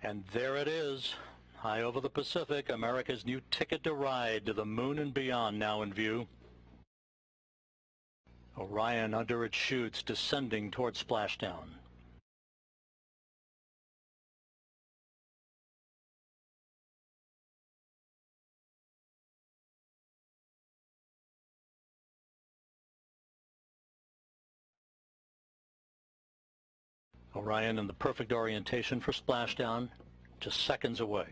And there it is, high over the Pacific, America's new ticket to ride to the moon and beyond now in view. Orion under its chutes descending toward splashdown. Orion in the perfect orientation for splashdown, just seconds away.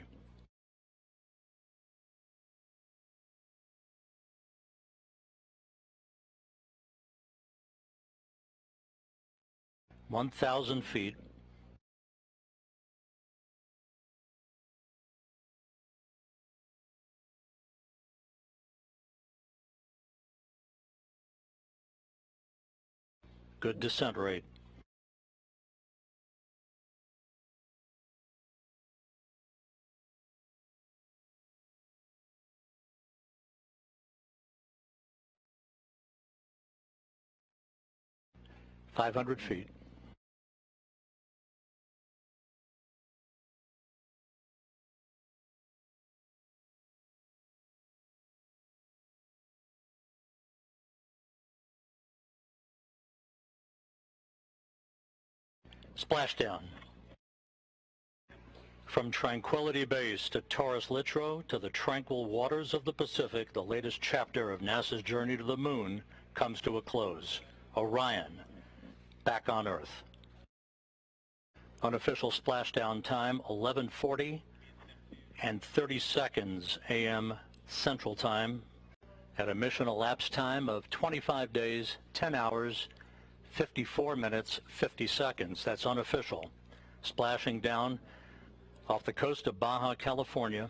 (1,000 feet). Good descent rate. (500 feet). Splashdown. From Tranquility Base to Taurus Littrow to the tranquil waters of the Pacific, the latest chapter of NASA's journey to the moon comes to a close. Orion, back on Earth. Unofficial splashdown time, 11:40 and 30 seconds a.m. Central Time, at a mission elapsed time of 25 days, 10 hours, 54 minutes, 50 seconds. That's unofficial. Splashing down off the coast of Baja California,